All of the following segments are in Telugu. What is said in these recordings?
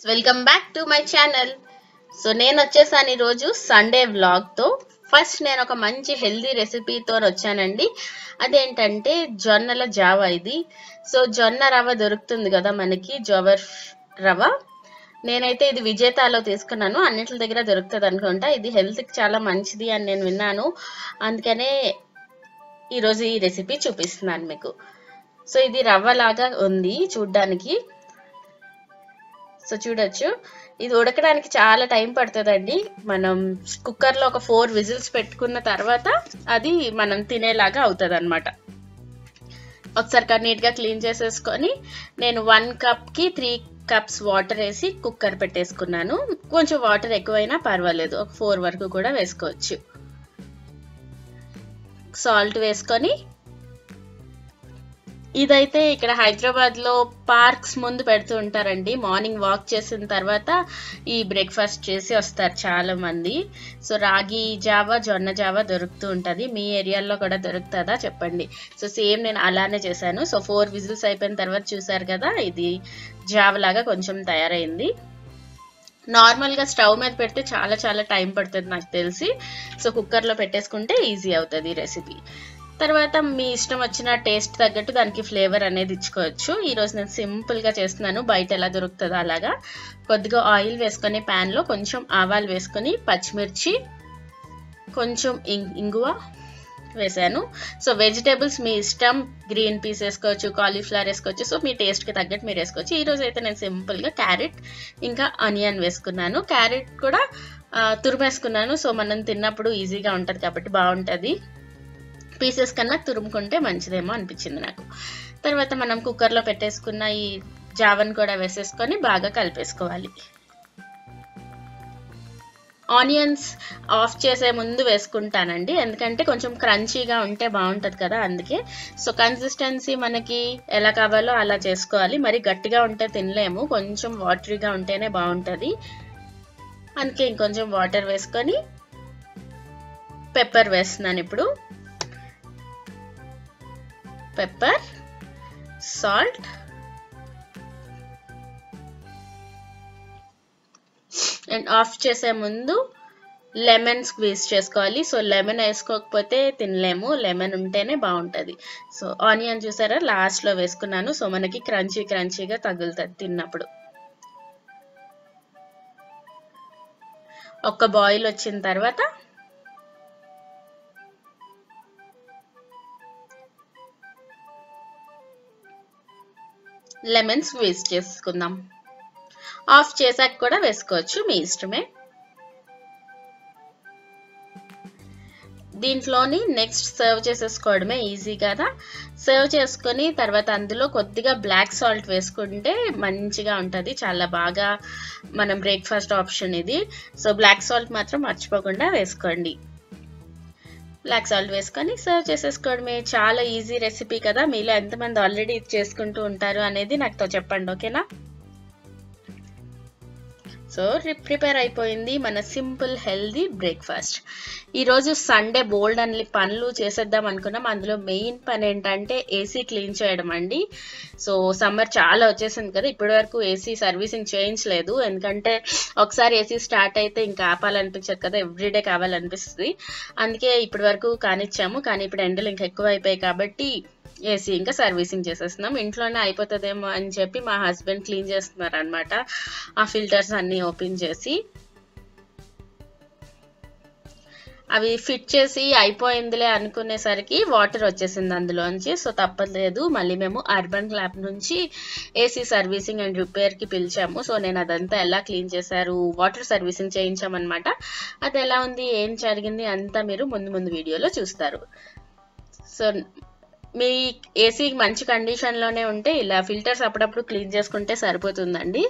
Welcome back to my channel. So నేను వచ్చేసాను ఈరోజు సండే వ్లాగ్తో. ఫస్ట్ నేను ఒక మంచి హెల్దీ రెసిపీతో వచ్చానండి. అదేంటంటే జొన్నల జావా ఇది. సో జొన్న రవ్వ దొరుకుతుంది కదా మనకి, జోవర్ రవ్వ. నేనైతే ఇది విజేతాలో తీసుకున్నాను, అన్నింటి దగ్గర దొరుకుతుంది అనుకుంటా. ఇది హెల్త్కి చాలా మంచిది అని నేను విన్నాను, అందుకనే ఈరోజు ఈ రెసిపీ చూపిస్తున్నాను మీకు. సో ఇది రవ్వ లాగా ఉంది చూడ్డానికి. సో చూడొచ్చు, ఇది ఉడకడానికి చాలా టైం పడుతుందండి. మనం కుక్కర్లో ఒక 4 విజిల్స్ పెట్టుకున్న తర్వాత అది మనం తినేలాగా అవుతుంది అనమాట. ఒకసారి నీట్గా క్లీన్ చేసేసుకొని నేను 1 కప్కి 3 కప్స్ వాటర్ వేసి కుక్కర్ పెట్టేసుకున్నాను. కొంచెం వాటర్ ఎక్కువైనా పర్వాలేదు, ఒక 4 వరకు కూడా వేసుకోవచ్చు. సాల్ట్ వేసుకొని, ఇదైతే ఇక్కడ హైదరాబాద్ లో పార్క్స్ ముందు పెడుతూ ఉంటారండి. మార్నింగ్ వాక్ చేసిన తర్వాత ఈ బ్రేక్ఫాస్ట్ చేసి వస్తారు చాలా మంది. సో రాగి జావా, జొన్న జావా దొరుకుతూ ఉంటది. మీ ఏరియాలో కూడా దొరుకుతుందా చెప్పండి. సో సేమ్ నేను అలానే చేశాను. సో 4 విజిల్స్ అయిపోయిన తర్వాత చూసారు కదా, ఇది జావా లాగా కొంచెం తయారైంది. నార్మల్ గా స్టవ్ మీద పెడితే చాలా చాలా టైం పడుతుంది నాకు తెలిసి. సో కుక్కర్ లో పెట్టేసుకుంటే ఈజీ అవుతుంది రెసిపీ. తర్వాత మీ ఇష్టం వచ్చిన టేస్ట్ తగ్గట్టు దానికి ఫ్లేవర్ అనేది ఇచ్చుకోవచ్చు. ఈరోజు నేను సింపుల్ గా చేస్తున్నాను, బయట ఎలా దొరుకుతుందో అలాగా. కొద్దిగా ఆయిల్ వేసుకొని ప్యాన్ లో కొంచెం ఆవాలు వేసుకొని, పచ్చిమిర్చి, కొంచెం ఇంగువ వేసాను. సో వెజిటేబుల్స్ మీ ఇష్టం, గ్రీన్ పీస్ వేసుకోవచ్చు, కాలీఫ్లవర్ వేసుకోవచ్చు. సో మీ టేస్ట్ కి తగ్గట్టు మీరు వేసుకోవచ్చు. ఈ రోజు అయితే నేను సింపుల్ గా క్యారెట్ ఇంకా ఆనియన్ వేసుకున్నాను. క్యారెట్ కూడా తురిమేసుకున్నాను. సో మనం తిన్నప్పుడు ఈజీగా ఉంటది కాబట్టి బాగుంటది. పీసెస్ కన్నా తురుముకుంటే మంచిదేమో అనిపించింది నాకు. తర్వాత మనం కుక్కర్లో పెట్టేసుకున్న ఈ జావన్ కూడా వేసేసుకొని బాగా కలిపేసుకోవాలి. ఆనియన్స్ ఆఫ్ చేసే ముందు వేసుకుంటానండి, ఎందుకంటే కొంచెం క్రంచీగా ఉంటే బాగుంటుంది కదా, అందుకే. సో కన్సిస్టెన్సీ మనకి ఎలా కావాలో అలా చేసుకోవాలి. మరి గట్టిగా ఉంటే తినలేము, కొంచెం వాటరీగా ఉంటేనే బాగుంటుంది. అందుకే ఇంకొంచెం వాటర్ వేసుకొని పెప్పర్ వేస్తున్నాను ఇప్పుడు. పెప్పర్, సాల్ట్, అండ్ ఆఫ్ చేసే ముందు లెమన్ స్క్వీజ్ చేసుకోవాలి. సో లెమన్ వేసుకోకపోతే తినలేము, లెమన్ ఉంటేనే బాగుంటుంది. సో ఆనియన్ చూసారా లాస్ట్ లో వేసుకున్నాను. సో మనకి క్రంచీ క్రంచీగా తగులుతుంది తిన్నప్పుడు. ఒక బాయిల్ వచ్చిన తర్వాత లెమన్ స్క్వీజ్ చేసుకుందాం. ఆఫ్ చేసాక కూడా వేసుకోవచ్చు, మీ ఇష్టమే. దీంట్లోని నెక్స్ట్ సర్వ్ చేసేసుకోవడమే ఈజీ కదా. సర్వ్ చేసుకొని తర్వాత అందులో కొద్దిగా బ్లాక్ సాల్ట్ వేసుకుంటే మంచిగా ఉంటుంది, చాలా బాగా మనం బ్రేక్ఫాస్ట్ ఆప్షన్ ఇది. సో బ్లాక్ సాల్ట్ మాత్రం మర్చిపోకుండా వేసుకోండి. బ్లాక్ సాల్ట్ వేసుకొని సర్వ్ చేసేసుకోవడమే. చాలా ఈజీ రెసిపీ కదా. మీలో ఎంతమంది ఆల్రెడీ ఇది చేసుకుంటూ ఉంటారు అనేది నాతో చెప్పండి, ఓకేనా. సో ప్రిపేర్ అయిపోయింది మన సింపుల్ హెల్దీ బ్రేక్ఫాస్ట్. ఈరోజు సండే బోల్డ్ అన్ని పనులు చేసేద్దాం అనుకున్నాం. అందులో మెయిన్ పని ఏంటంటే ఏసీ క్లీన్ చేయడం అండి. సో సమ్మర్ చాలా వచ్చేసింది కదా, ఇప్పటి వరకు ఏసీ సర్వీసింగ్ చేయించలేదు. ఎందుకంటే ఒకసారి ఏసీ స్టార్ట్ అయితే ఇంకా ఆపాలనిపించదు కదా, ఎవ్రీడే కావాలనిపిస్తుంది. అందుకే ఇప్పటి వరకు కానిచ్చాము. కానీ ఇప్పుడు ఎండలు ఇంకా ఎక్కువ అయిపోయాయి కాబట్టి ఏసీ ఇంకా సర్వీసింగ్ చేసేస్తున్నాం. ఇంట్లోనే అయిపోతుందేమో అని చెప్పి మా హస్బెండ్ క్లీన్ చేస్తున్నారు అనమాట, ఆ ఫిల్టర్స్ అన్ని ఓపెన్ చేసి. అవి ఫిట్ చేసి అయిపోయిందిలే అనుకునేసరికి వాటర్ వచ్చేసింది అందులోంచి. సో తప్పలేదు, మళ్ళీ మేము అర్బన్ ల్యాబ్ నుంచి ఏసీ సర్వీసింగ్ అండ్ రిపేర్ కి పిలిచాము. సో నేను అదంతా ఎలా క్లీన్ చేశారు, వాటర్ సర్వీసింగ్ చేయించామన్నమాట. అది ఎలా ఉంది, ఏం జరిగింది అంతా మీరు ముందు వీడియోలో చూస్తారు. సో మీ ఏసీ మంచి కండిషన్ లోనే ఉంటే ఇలా ఫిల్టర్స్ అప్పుడప్పుడు క్లీన్ చేసుకుంటే సరిపోతుందండి.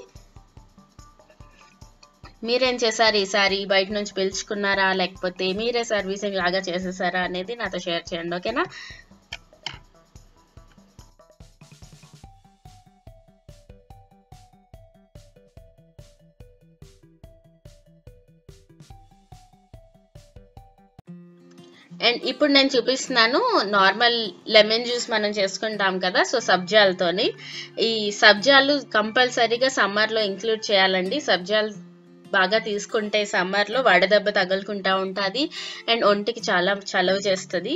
మీరేం చేశారు ఈసారి, బయట నుంచి పిలుచుకున్నారా లేకపోతే మీరే సర్వీసింగ్ లాగా చేసేసారా అనేది నాతో షేర్ చేయండి, ఓకేనా. అండ్ ఇప్పుడు నేను చూపిస్తున్నాను నార్మల్ లెమన్ జ్యూస్ మనం చేసుకుంటాం కదా, సో సబ్జాలతోని. ఈ సబ్జాలు కంపల్సరీగా సమ్మర్లో ఇంక్లూడ్ చేయాలండి. సబ్జాలు బాగా తీసుకుంటే సమ్మర్లో వడదెబ్బ తగులుకుంటా ఉంటుంది అండ్ ఒంటికి చాలా చలవ చేస్తుంది.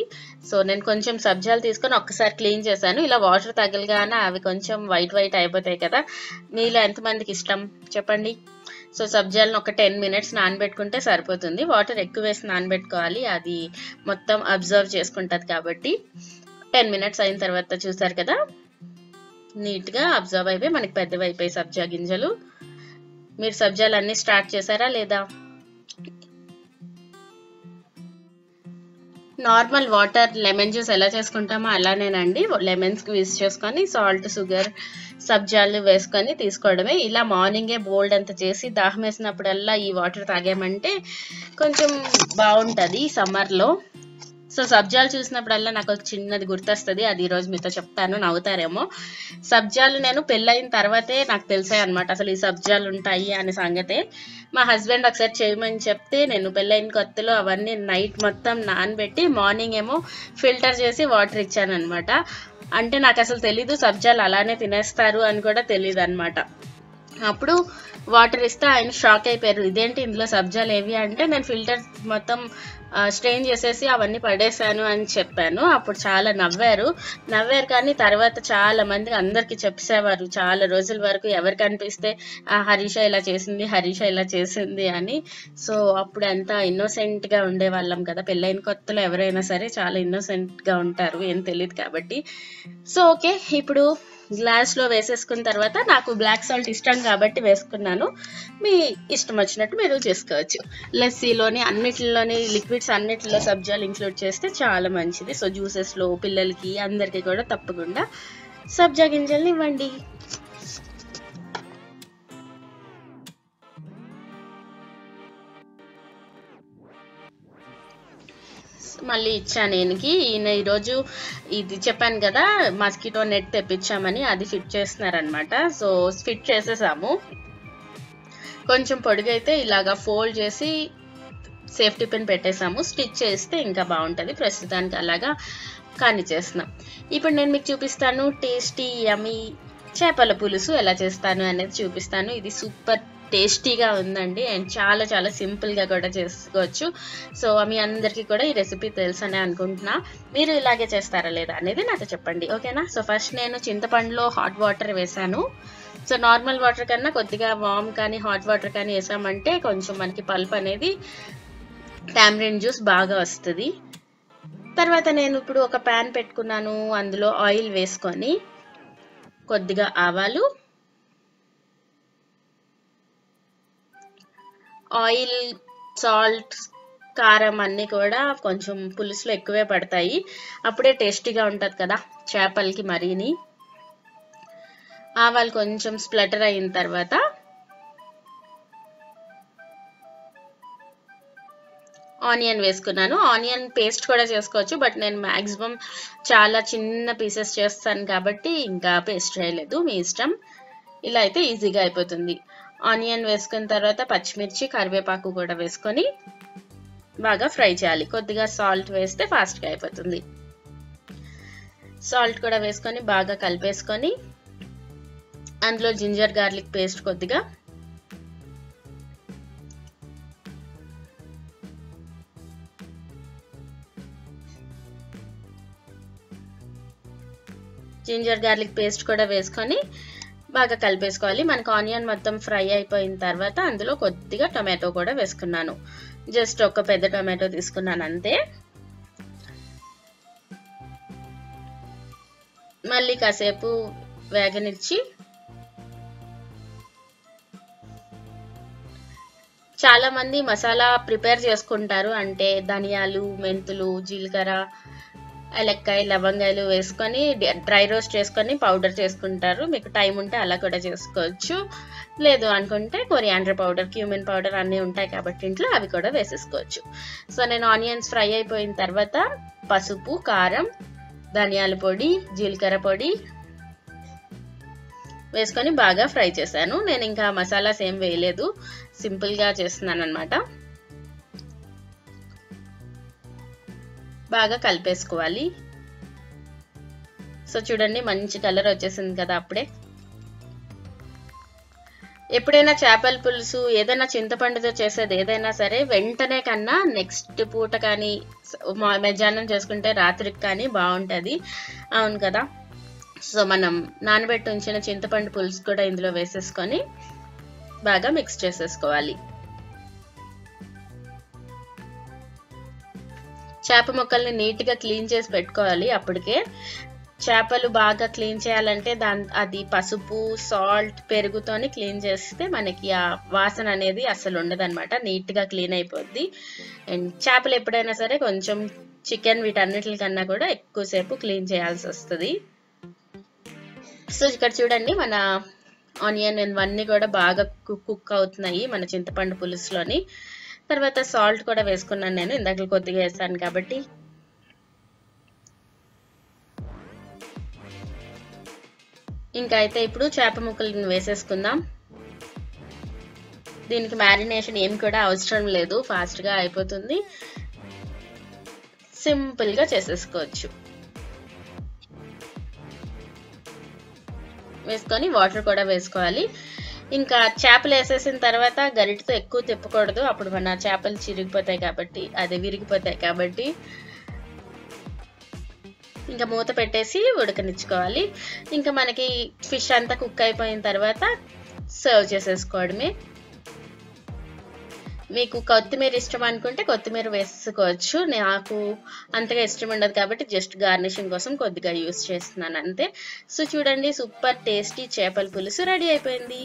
సో నేను కొంచెం సబ్జాలు తీసుకొని ఒక్కసారి క్లీన్ చేశాను. ఇలా వాటర్ తగలగానే అవి కొంచెం వైట్ వైట్ అయిపోతాయి కదా. మీలో ఎంతమందికి ఇష్టం చెప్పండి. సో సబ్జాలను ఒక 10 minutes నానబెట్టుకుంటే సరిపోతుంది. వాటర్ ఎక్కువ వేసి నానబెట్టుకోవాలి, అది మొత్తం అబ్జర్వ్ చేసుకుంటుంది కాబట్టి. 10 minutes అయిన తర్వాత చూసారు కదా, నీట్గా అబ్జర్వ్ అయిపోయి మనకి పెద్దవి అయిపోయి సబ్జా గింజలు. మీరు సబ్జాలు అన్నీ స్టార్ట్ చేశారా లేదా? నార్మల్ వాటర్ లెమన్ జ్యూస్ ఎలా చేసుకుంటామో అలానేనండి. లెమన్ స్క్వీజ్ చేసుకొని సాల్ట్, షుగర్, సబ్జాలు వేసుకొని తీసుకోవడమే. ఇలా మార్నింగే బోల్డ్ అంత చేసి దాహం వేసినప్పుడల్లా ఈ వాటర్ తాగామంటే కొంచెం బాగుంటుంది సమ్మర్లో. సో సబ్జాలు చూసినప్పుడల్లా నాకు ఒక చిన్నది గుర్తొస్తుంది, అది ఈరోజు మీతో చెప్తాను, నవ్వుతారేమో. సబ్జాలు నేను పెళ్ళయిన తర్వాతే నాకు తెలిసాయి అనమాట అసలు ఈ సబ్జాలు ఉంటాయి అనే సంగతే. మా హస్బెండ్ ఒకసారి చేయమని చెప్తే నేను పెళ్ళైన కొత్తలో అవన్నీ నైట్ మొత్తం నానబెట్టి మార్నింగ్ ఏమో ఫిల్టర్ చేసి వాటర్ ఇచ్చాను అనమాట. అంటే నాకు అసలు తెలీదు సబ్జాలు అలానే తినేస్తారు అని కూడా తెలియదు అనమాట. అప్పుడు వాటర్ ఇస్తే ఆయన షాక్ అయిపోయారు, ఇదేంటి ఇందులో సబ్జాలు ఏవి అంటే నేను ఫిల్టర్ మొత్తం స్ట్రెయిన్ చేసేసి అవన్నీ పడేసాను అని చెప్పాను. అప్పుడు చాలా నవ్వారు కానీ తర్వాత చాలా మంది అందరికి చెప్పేసేవారు చాలా రోజుల వరకు. ఎవరికి అనిపిస్తే హరీష ఇలా చేసింది, హరీష ఇలా చేసింది అని. సో అప్పుడు అంతా ఇన్నోసెంట్ గా ఉండేవాళ్ళం కదా, పెళ్ళైన కొత్తలో ఎవరైనా సరే చాలా ఇన్నోసెంట్ గా ఉంటారు, ఏం తెలియదు కాబట్టి. సో ఓకే, ఇప్పుడు గ్లాస్ లో వేసేసుకున్న తర్వాత నాకు బ్లాక్ సాల్ట్ ఇష్టం కాబట్టి వేసుకున్నాను. మీ ఇష్టం వచ్చినట్టు మీరు చేసుకోవచ్చు. లస్సీలోని అన్నిటిలోని లిక్విడ్స్ అన్నిటిలో సబ్జాలు ఇంక్లూడ్ చేస్తే చాలా మంచిది. సో జ్యూసెస్ లో పిల్లలకి అందరికీ కూడా తప్పకుండా సబ్జా గింజల్ని ఇవ్వండి. మళ్ళీ ఇచ్చాను ఈయన ఈరోజు ఇది చెప్పాను కదా మస్కిటో నెట్ తెప్పించామని, అది ఫిట్ చేస్తున్నారనమాట. సో ఫిట్ చేసేసాము. కొంచెం పొడిగైతే ఇలాగా ఫోల్డ్ చేసి సేఫ్టీ పిన్ పెట్టేసాము. స్టిచ్ చేస్తే ఇంకా బాగుంటుంది. ప్రస్తుతానికి అలాగా కానీ చేస్తున్నాం. ఇప్పుడు నేను మీకు చూపిస్తాను టేస్టీ యమ్మీ చేపల పులుసు ఎలా చేస్తాను అనేది చూపిస్తాను. ఇది సూపర్ టేస్టీగా ఉందండి అండ్ చాలా చాలా సింపుల్గా కూడా చేసుకోవచ్చు. సో మీ అందరికీ కూడా ఈ రెసిపీ తెలుసనే అనుకుంటున్నా. మీరు ఇలాగే చేస్తారా లేదా అనేది నాతో చెప్పండి, ఓకేనా? సో ఫస్ట్ నేను చింతపండులో హాట్ వాటర్ వేసాను. సో నార్మల్ వాటర్ కన్నా కొద్దిగా వామ్ కానీ హాట్ వాటర్ కానీ వేసామంటే కొంచెం మనకి పల్ప్ అనేది టామరిన్ జ్యూస్ బాగా వస్తుంది. తర్వాత నేను ఇప్పుడు ఒక ప్యాన్ పెట్టుకున్నాను, అందులో ఆయిల్ వేసుకొని కొద్దిగా ఆవాలు, ఆయిల్, సాల్ట్, కారం అన్నీ కూడా కొంచెం పులుసులో ఎక్కువే పడతాయి, అప్పుడే టేస్టీగా ఉంటుంది కదా చేపలకి మరీని. ఆవాలు కొంచెం స్ప్లటర్ అయిన తర్వాత ఆనియన్ వేసుకున్నాను. ఆనియన్ పేస్ట్ కూడా చేసుకోవచ్చు, బట్ నేను మ్యాక్సిమం చాలా చిన్న పీసెస్ చేస్తాను కాబట్టి ఇంకా పేస్ట్ చేయలేదు, మీ ఇష్టం. ఇలా అయితే ఈజీగా అయిపోతుంది. ఆనియన్ వేసుకున్న తర్వాత పచ్చిమిర్చి, కరివేపాకు కూడా వేసుకొని బాగా ఫ్రై చేయాలి. కొద్దిగా సాల్ట్ వేస్తే ఫాస్ట్గా అయిపోతుంది. సాల్ట్ కూడా వేసుకొని బాగా కలిపేసుకొని అందులో జింజర్ గార్లిక్ పేస్ట్ కొద్దిగా, జింజర్ గార్లిక్ పేస్ట్ కూడా వేసుకొని బాగా కలిపేసుకోవాలి. మనకు ఆనియన్ మొత్తం ఫ్రై అయిపోయిన తర్వాత అందులో కొద్దిగా టొమాటో కూడా వేసుకున్నాను. జస్ట్ ఒక పెద్ద టొమాటో తీసుకున్నాను అంతే. మళ్ళీ కాసేపు వేగనిచ్చి, చాలా మంది మసాలా ప్రిపేర్ చేసుకుంటారు, అంటే ధనియాలు, మెంతులు, జీలకర్ర, ఎలక్కాయ, లవంగాయలు వేసుకొని డ్రై రోస్ట్ చేసుకొని పౌడర్ చేసుకుంటారు. మీకు టైం ఉంటే అలా కూడా చేసుకోవచ్చు, లేదు అనుకుంటే కొరియాండర్ పౌడర్, క్యూమిన్ పౌడర్ అన్నీ ఉంటాయి కాబట్టి ఇంట్లో అవి కూడా వేసేసుకోవచ్చు. సో నేను ఆనియన్స్ ఫ్రై అయిపోయిన తర్వాత పసుపు, కారం, ధనియాల పొడి, జీలకర్ర పొడి వేసుకొని బాగా ఫ్రై చేశాను. నేను ఇంకా మసాలాస్ ఏం వేయలేదు, సింపుల్గా చేస్తున్నాను అనమాట. బాగా కలిపేసుకోవాలి. సో చూడండి మంచి కలర్ వచ్చేసింది కదా అప్పుడే. ఎప్పుడైనా చేపల పులుసు ఏదైనా చింతపండుతో చేసేది ఏదైనా సరే వెంటనే కన్నా నెక్స్ట్ పూట కానీ మధ్యాహ్నం చేసుకుంటే రాత్రికి కానీ బాగుంటుంది. అవును కదా. సో మనం నానబెట్టి ఉంచిన చింతపండు పులుసు కూడా ఇందులో వేసేసుకొని బాగా మిక్స్ చేసేసుకోవాలి. చేప ముక్కల్ని నీట్గా క్లీన్ చేసి పెట్టుకోవాలి. అప్పటికే చేపలు బాగా క్లీన్ చేయాలంటే అది పసుపు, సాల్ట్, పెరుగుతోని క్లీన్ చేస్తే మనకి ఆ వాసన అనేది అసలు ఉండదన్నమాట. నీట్గా క్లీన్ అయిపోద్ది. అండ్ చేపలు ఎప్పుడైనా సరే కొంచెం చికెన్ వీటన్నిటికన్నా కూడా ఎక్కువసేపు క్లీన్ చేయాల్సి వస్తుంది. సో ఇక్కడ చూడండి మన ఆనియన్ ఇవన్నీ కూడా బాగా కుక్ అవుతున్నాయి మన చింతపండు పులుసులోని. తర్వాత సాల్ట్ కూడా వేసుకున్నాను నేను, ఇందాక కొద్దిగా వేసాను కాబట్టి. ఇంకా అయితే ఇప్పుడు చేప ముక్కలను వేసేసుకుందాం. దీనికి మ్యారినేషన్ ఏం కూడా అవసరం లేదు, ఫాస్ట్గా అయిపోతుంది, సింపుల్గా చేసేసుకోవచ్చు. వేసుకొని వాటర్ కూడా వేసుకోవాలి. ఇంకా చేపలు వేసేసిన తర్వాత గరిటతో ఎక్కువ తిప్పకూడదు, అప్పుడు మన చేపలు చిరిగిపోతాయి కాబట్టి, అదే విరిగిపోతాయి కాబట్టి. ఇంకా మూత పెట్టేసి ఉడకనిచ్చుకోవాలి. ఇంకా మనకి ఫిష్ అంతా కుక్ అయిపోయిన తర్వాత సర్వ్ చేసేసుకోవడమే. మీకు కొత్తిమీర ఇష్టం అనుకుంటే కొత్తిమీర వేసుకోవచ్చు. నాకు అంతగా ఇష్టం ఉండదు కాబట్టి జస్ట్ గార్నిషింగ్ కోసం కొద్దిగా యూస్ చేస్తున్నాను అంతే. సో చూడండి సూపర్ టేస్టీ చేపల పులుసు రెడీ అయిపోయింది.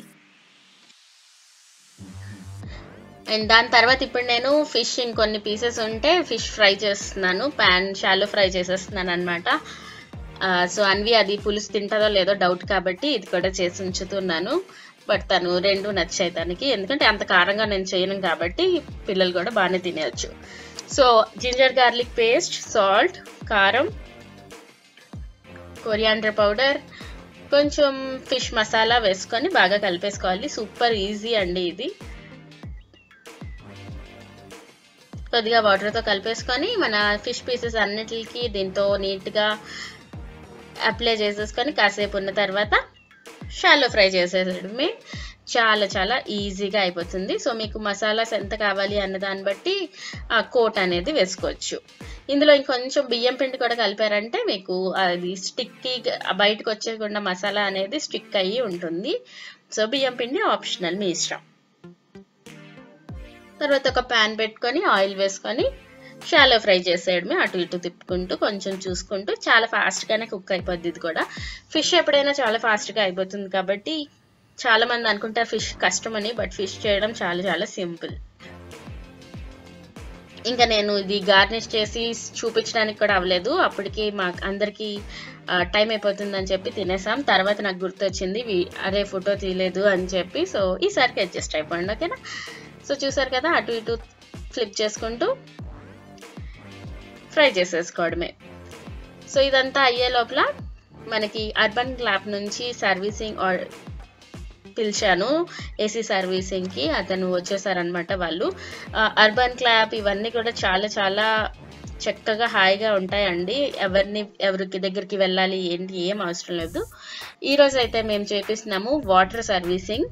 అండ్ దాని తర్వాత ఇప్పుడు నేను ఫిష్ ఇంకొన్ని పీసెస్ ఉంటే ఫిష్ ఫ్రై చేస్తున్నాను, ప్యాన్ షాలో ఫ్రై చేసేస్తున్నాను అనమాట. సో అన్వి అది పులుసు తింటుందో లేదో డౌట్ కాబట్టి ఇది కూడా చేసి ఉంచుతున్నాను. బట్ తను రెండు నచ్చాయి తనకి, ఎందుకంటే అంత కారంగా నేను చేయను కాబట్టి పిల్లలు కూడా బాగానే తినేయచ్చు. So ginger garlic paste, salt, కారం, కొరియాండర్ పౌడర్, కొంచెం ఫిష్ మసాలా వేసుకొని బాగా కలిపేసుకోవాలి. సూపర్ ఈజీ అండి ఇది. కొద్దిగా వాటర్తో కలిపేసుకొని మన ఫిష్ పీసెస్ అన్నిటికి దీంతో నీట్గా అప్లై చేసేసుకొని కాసేపు ఉన్న తర్వాత షాలో ఫ్రై చేసేయడమే. చాలా చాలా ఈజీగా అయిపోతుంది. సో మీకు మసాలాస్ ఎంత కావాలి అన్న దాన్ని బట్టి ఆ కోట్ అనేది వేసుకోవచ్చు. ఇందులో ఇంకొంచెం బియ్యం పిండి కూడా కలిపారంటే మీకు అది స్టిక్కి బయటకు వచ్చేకుండా మసాలా అనేది స్టిక్ అయ్యి ఉంటుంది. సో బియ్యం పిండి ఆప్షనల్, మీ ఇష్టం. తర్వాత ఒక ప్యాన్ పెట్టుకొని ఆయిల్ వేసుకొని షాలో ఫ్రై చేసేయడమే, అటు ఇటు తిప్పుకుంటూ కొంచెం చూసుకుంటూ. చాలా ఫాస్ట్గానే కుక్ అయిపోద్ది ఇది కూడా. ఫిష్ ఎప్పుడైనా చాలా ఫాస్ట్గా అయిపోతుంది కాబట్టి చాలా మంది అనుకుంటారు ఫిష్ కష్టమని, బట్ ఫిష్ చేయడం చాలా చాలా సింపుల్. ఇంకా నేను ఇది గార్నిష్ చేసి చూపించడానికి కూడా అవ్వలేదు, అప్పటికి మాకు అందరికీ టైం అయిపోతుందని చెప్పి తినేసాం. తర్వాత నాకు గుర్తొచ్చింది అరే ఫోటో తీయలేదు అని చెప్పి. సో ఈసారికి అడ్జస్ట్ అయిపోండి, ఓకేనా. సో చూసారు కదా అటు ఇటు ఫ్లిప్ చేసుకుంటూ ఫ్రై చేసేసుకోవడమే. సో ఇదంతా అయ్యే లోపల మనకి అర్బన్ క్లాప్ నుంచి సర్వీసింగ్ పిలిచాను, ఏసీ సర్వీసింగ్కి. అతను వచ్చేసారనమాట వాళ్ళు. అర్బన్ క్లాప్ ఇవన్నీ కూడా చాలా చాలా చక్కగా హాయిగా ఉంటాయండి. ఎవరికి దగ్గరికి వెళ్ళాలి ఏంటి ఏం అవసరం లేదు. ఈరోజు అయితే మేము చేపిస్తున్నాము వాటర్ సర్వీసింగ్.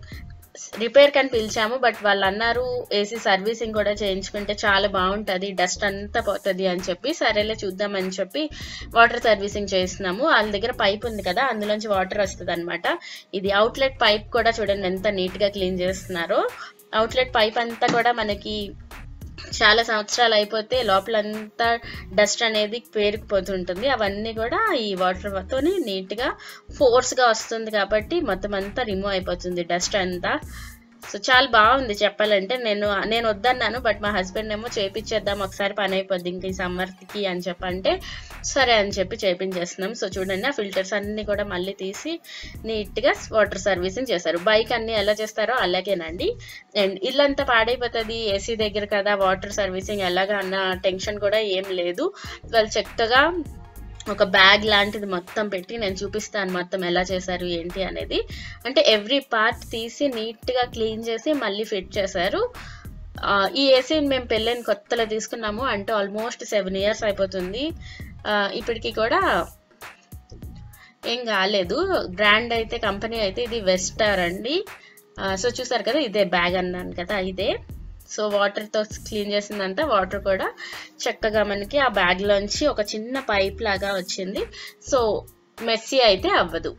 రిపేర్ కని పిలిచాము, బట్ వాళ్ళు అన్నారు ఏసీ సర్వీసింగ్ కూడా చేయించుకుంటే చాలా బాగుంటుంది, డస్ట్ అంతా పోతుంది అని చెప్పి. సరేలే చూద్దామని చెప్పి వాటర్ సర్వీసింగ్ చేస్తున్నాము. వాళ్ళ దగ్గర పైప్ ఉంది కదా, అందులోంచి వాటర్ వస్తుంది అనమాట. ఇది అవుట్లెట్ పైప్ కూడా చూడండి ఎంత నీట్గా క్లీన్ చేస్తున్నారో. అవుట్లెట్ పైప్ అంతా కూడా మనకి చాలా సంవత్సరాలు అయిపోతే లోపలంతా డస్ట్ అనేది పేరుకుపోతుంటుంది. అవన్నీ కూడా ఈ వాటర్తోని నీట్గా ఫోర్స్గా వస్తుంది కాబట్టి మొత్తం అంతా రిమూవ్ అయిపోతుంది డస్ట్ అంతా. సో చాలా బాగుంది చెప్పాలంటే. నేను వద్దన్నాను, బట్ మా హస్బెండ్ ఏమో చేయించేద్దాం ఒకసారి పని అయిపోద్ది ఇంక ఈ సమ్మర్కి అని చెప్పంటే సరే అని చెప్పి చేయించేస్తున్నాం. సో చూడండి ఆ ఫిల్టర్స్ అన్నీ కూడా మళ్ళీ తీసి నీట్గా వాటర్ సర్వీసింగ్ చేశారు. బైక్ అన్నీ ఎలా చేస్తారో అలాగేనండి. అండ్ ఇల్లంతా పాడైపోతుంది ఏసీ దగ్గర కదా, వాటర్ సర్వీసింగ్ ఎలాగా అన్న టెన్షన్ కూడా ఏం లేదు. వాళ్ళు చక్కగా ఒక బ్యాగ్ లాంటిది మొత్తం పెట్టి నేను చూపిస్తాను మొత్తం ఎలా చేశారు ఏంటి అనేది. అంటే ఎవ్రీ పార్ట్ తీసి నీట్గా క్లీన్ చేసి మళ్ళీ ఫిట్ చేశారు. ఈ ఏసీ మేము పెళ్ళైన కొత్తలో తీసుకున్నాము, అంటే ఆల్మోస్ట్ 7 ఇయర్స్ అయిపోతుంది. ఇప్పటికి కూడా ఏం కాలేదు. బ్రాండ్ అయితే, కంపెనీ అయితే ఇది వెస్టార్ అండి. సో చూసారు కదా, ఇదే బ్యాగ్ అన్నాను కదా, ఇదే. సో వాటర్తో క్లీన్ చేసిందంటే వాటర్ కూడా చక్కగా మనకి ఆ బ్యాగ్లోంచి ఒక చిన్న పైప్ లాగా వచ్చింది. సో మెస్సీ అయితే అవ్వదు.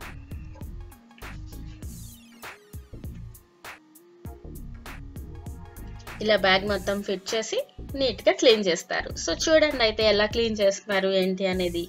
ఇలా బ్యాగ్ మొత్తం ఫిట్ చేసి నీట్గా క్లీన్ చేస్తారు. సో చూడండి అయితే ఎలా క్లీన్ చేస్తున్నారు ఏంటి అనేది.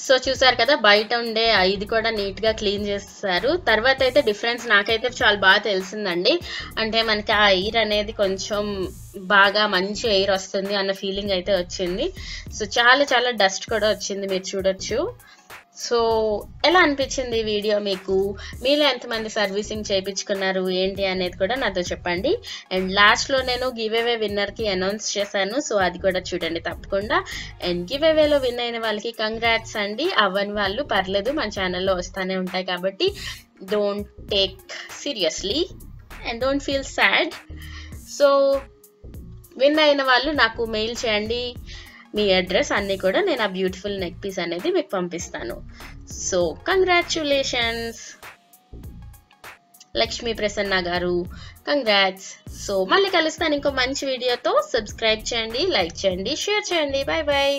సో చూసారు కదా, బయట ఉండే ఇది కూడా నీట్గా క్లీన్ చేస్తారు. తర్వాత అయితే డిఫరెన్స్ నాకైతే చాలా బాగా తెలిసిందండి. అంటే మనకి ఆ ఎయిర్ అనేది కొంచెం బాగా మంచి ఎయిర్ వస్తుంది అన్న ఫీలింగ్ అయితే వచ్చింది. సో చాలా చాలా డస్ట్ కూడా వచ్చింది, మీరు చూడొచ్చు. సో ఎలా అనిపించింది ఈ వీడియో మీకు? మీలో ఎంతమంది సర్వీసింగ్ చేయించుకున్నారు ఏంటి అనేది కూడా నాతో చెప్పండి. అండ్ లాస్ట్లో నేను గివ్ అవే విన్నర్కి అనౌన్స్ చేశాను, సో అది కూడా చూడండి తప్పకుండా. అండ్ గివ్ అవేలో విన్ అయిన వాళ్ళకి కంగ్రాట్స్ అండి. అవ్వని వాళ్ళు పర్లేదు, మన ఛానల్లో వస్తూనే ఉంటాయి కాబట్టి don't take seriously and don't feel sad. So win అయిన వాళ్ళు నాకు మెయిల్ చేయండి, మీ అడ్రస్ అన్నీ కూడా నేను ఆ బ్యూటిఫుల్ నెక్ పీస్ అనేది మీకు పంపిస్తాను. సో కంగ్రాచ్యులేషన్స్ లక్ష్మీ ప్రసన్న గారు, కంగ్రాట్స్. సో మళ్ళీ కలుస్తాను ఇంకో మంచి వీడియోతో. సబ్స్క్రైబ్ చేయండి, లైక్ చేయండి, షేర్ చేయండి. Bye bye.